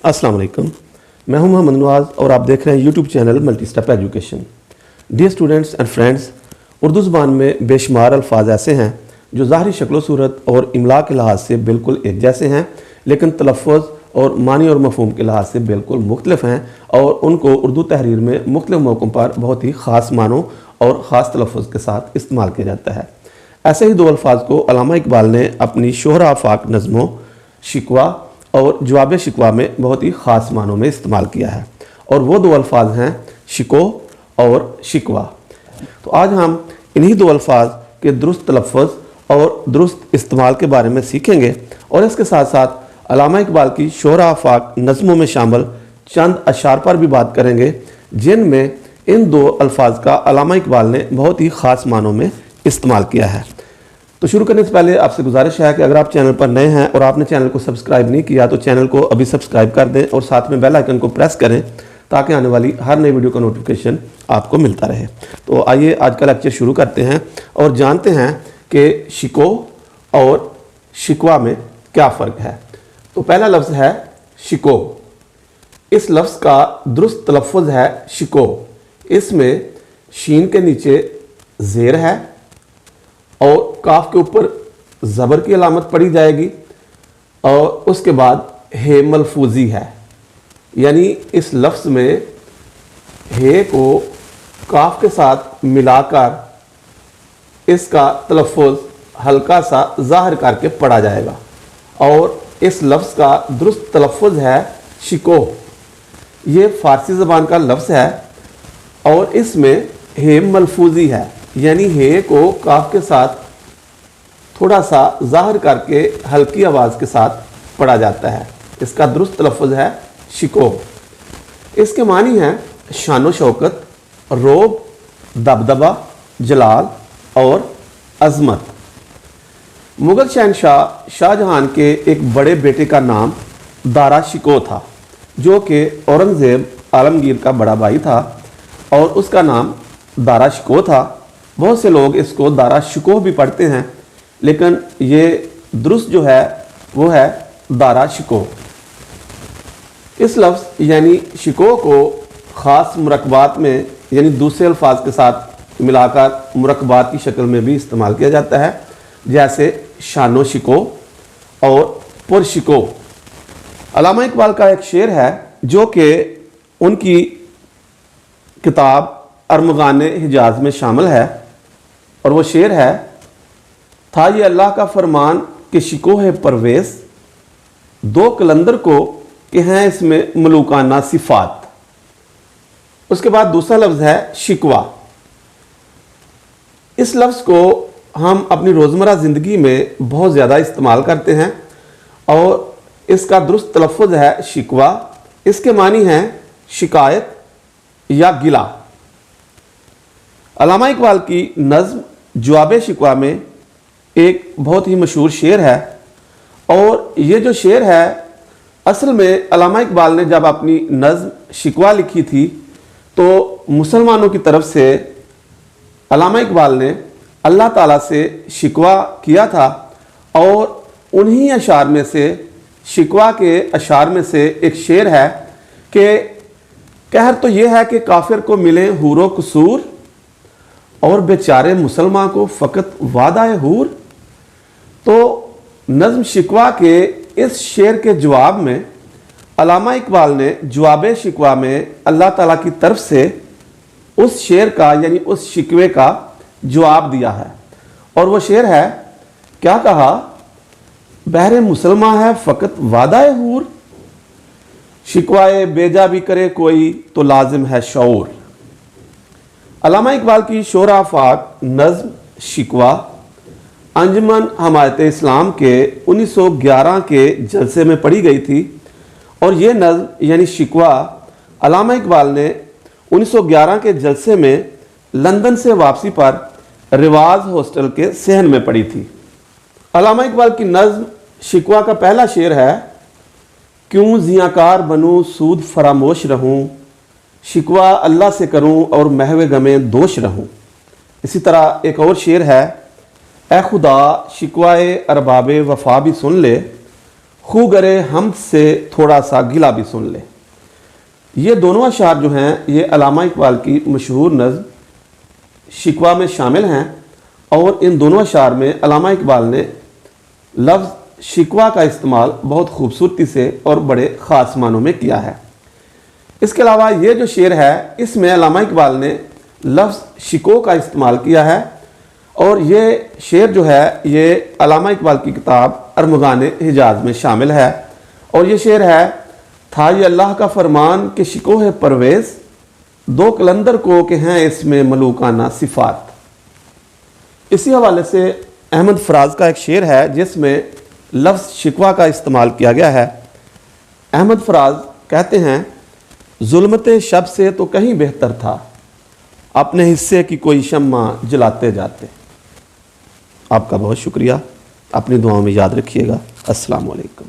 अस्सलाम वालेकुम, मैं हूं मोहम्मद नवाज और आप देख रहे हैं YouTube channel multi step education. Dear students and friends, Urdu ज़बान में बेशुमार अल्फाज ऐसे हैं जो ज़ाहरी शक्ल सूरत और इमला के लिहाज से बिल्कुल एक जैसे हैं, लेकिन तलफ़्फ़ुज़ और मानी और मफ़हूम के लिहाज से बिल्कुल मुख्तलिफ हैं और उनको उर्दू तहरीर में मुख्तलिफ मौक़ों पर बहुत ही ख़ास मानों और ख़ास तलफ़्फ़ुज़ के साथ इस्तेमाल किया जाता है। ऐसे ही दो अल्फाज को अल्लामा इकबाल ने अपनी शोहरा आफाक नज़मों शिकवा और जवाब शिकवा में बहुत ही ख़ास मानों में इस्तेमाल किया है, और वो दो अल्फाज हैं शिको और शिकवा। तो आज हम इन्हीं दो अल्फाज के दुरुस्त तलफ़्फ़ुज़ और दुरुस्त इस्तेमाल के बारे में सीखेंगे, और इसके साथ साथ अल्लामा इकबाल की शोहरा आफाक नज़मों में शामिल चंद अशार पर भी बात करेंगे जिनमें इन दो अल्फाज का अल्लामा इकबाल ने बहुत ही ख़ास मानों में इस्तेमाल किया है। तो शुरू करने से पहले आपसे गुजारिश है कि अगर आप चैनल पर नए हैं और आपने चैनल को सब्सक्राइब नहीं किया तो चैनल को अभी सब्सक्राइब कर दें और साथ में बेल आइकन को प्रेस करें ताकि आने वाली हर नई वीडियो का नोटिफिकेशन आपको मिलता रहे। तो आइए आज का लेक्चर शुरू करते हैं और जानते हैं कि शिको और शिकवा में क्या फ़र्क है। तो पहला लफ्ज़ है शिको। इस लफ्ज़ का दुरुस्त तलफ़्फ़ुज़ है शिको। इसमें शीन के नीचे ज़ेर है और काफ के ऊपर ज़बर की अलामत पड़ी जाएगी और उसके बाद हे मलफूजी है, यानी इस लफ्ज़ में हे को काफ के साथ मिलाकर इसका तलफ़्फ़ुज़ हल्का सा ज़ाहिर करके पढ़ा जाएगा, और इस लफ्ज़ का दुरुस्त तलफ़्फ़ुज़ है शिको। ये फ़ारसी ज़बान का लफ्ज़ है और इसमें हे मलफूजी है, यानी हे को काफ के साथ थोड़ा सा ज़ाहिर करके हल्की आवाज़ के साथ पढ़ा जाता है। इसका दुरुस्त तलफ़्फ़ुज़ है शिको। इसके मानी हैं शानो शौकत, रोब, दबदबा, जलाल और अज़मत। मुग़ल शहनशाह शाहजहां के एक बड़े बेटे का नाम दारा शिको था, जो कि औरंगज़ेब आलमगीर का बड़ा भाई था और उसका नाम दारा शिको था। बहुत से लोग इसको दारा शिको भी पढ़ते हैं, लेकिन ये दुरुस्त जो है वो है दारा शिको। इस लफ्ज़ यानी शिको को ख़ास मुरक्बात में यानी दूसरे अल्फाज के साथ मिलाकर मुरक्बात की शक्ल में भी इस्तेमाल किया जाता है, जैसे शानो शिको और पुरशिको। अल्लामा इकबाल का एक शेर है जो कि उनकी किताब अरमगान हिजाज में शामिल है, और वो शेर है था ये अल्लाह का फरमान कि शिको है परवेज़, दो कलंदर को कि हैं इसमें मलूकाना सिफात। उसके बाद दूसरा लफ्ज़ है शिकवा। इस लफ्ज़ को हम अपनी रोज़मर्रा ज़िंदगी में बहुत ज़्यादा इस्तेमाल करते हैं और इसका दुरुस्त तलफ़्फ़ुज़ है शिकवा। इसके मानी हैं शिकायत या गिला। अल्लामा इकबाल की नज़्म जवाब शिकवा में एक बहुत ही मशहूर शेर है, और ये जो शेर है असल में अल्लामा इकबाल ने जब अपनी नज़्म शिकवा लिखी थी तो मुसलमानों की तरफ से अल्लामा इकबाल ने अल्लाह ताला से शिकवा किया था, और उन्हीं अशार में से शिकवा के अशार में से एक शेर है कि कहर तो ये है कि काफिर को मिले हूरो कसूर और बेचारे मुसलमान को फ़कत वादाए हूर। तो नज़्म शिकवा के इस शेर के जवाब में अल्लामा इकबाल ने जवाब शिकवा में अल्लाह ताला की तरफ से उस शेर का यानी उस शिकवे का जवाब दिया है, और वो शेर है क्या कहा, बहरे मुसलमान है फ़कत वादाए हूर, शिकवाए बेजा भी करे कोई तो लाजिम है शऊर। अल्लामा इकबाल की शोहरा आफाक नज़्म शिकवा अंजुमन हमायत इस्लाम के 1911 के जलसे में पढ़ी गई थी, और ये नज़्म यानी शिकवा अल्लामा इकबाल ने 1911 के जलसे में लंदन से वापसी पर रिवाज हॉस्टल के सहन में पढ़ी थी। अल्लामा इकबाल की नज़्म शिकवा का पहला शेर है क्यों ज़ियाकार बनूँ सूद फरामोश रहूँ, शिकवा अल्लाह से करूँ और महवे गमे दोष रहूँ। इसी तरह एक और शेर है ए खुदा शिकवाए अरबाबे वफा भी सुन ले, خو گرے ہم سے تھوڑا سا گلا بھی سن لے۔ یہ دونوں اشعار جو ہیں یہ علامہ اقبال کی مشہور نظم شکوہ میں شامل ہیں، اور ان دونوں اشعار میں علامہ اقبال نے لفظ شکوہ کا استعمال بہت خوبصورتی سے اور بڑے خاص معنوں میں کیا ہے۔ اس کے علاوہ یہ جو شعر ہے اس میں علامہ اقبال نے لفظ شکو کا استعمال کیا ہے، اور یہ شعر جو ہے یہ علامہ اقبال کی کتاب ارمغان حجاز میں شامل ہے، اور یہ شعر ہے: تھا یہ اللہ کا فرمان کہ شکو ہے پرویز، دو قلندر کو کہ ہیں اس میں ملوکانہ صفات۔ اسی حوالے سے احمد فراز کا ایک شعر ہے جس میں لفظ شکوہ کا استعمال کیا گیا ہے۔ احمد فراز کہتے ہیں: ظلمت شب سے تو کہیں بہتر تھا، اپنے حصے کی کوئی شمع جلاتے جاتے۔ آپ کا بہت شکریہ، اپنی دعاؤں میں یاد رکھیے گا۔ السلام علیکم۔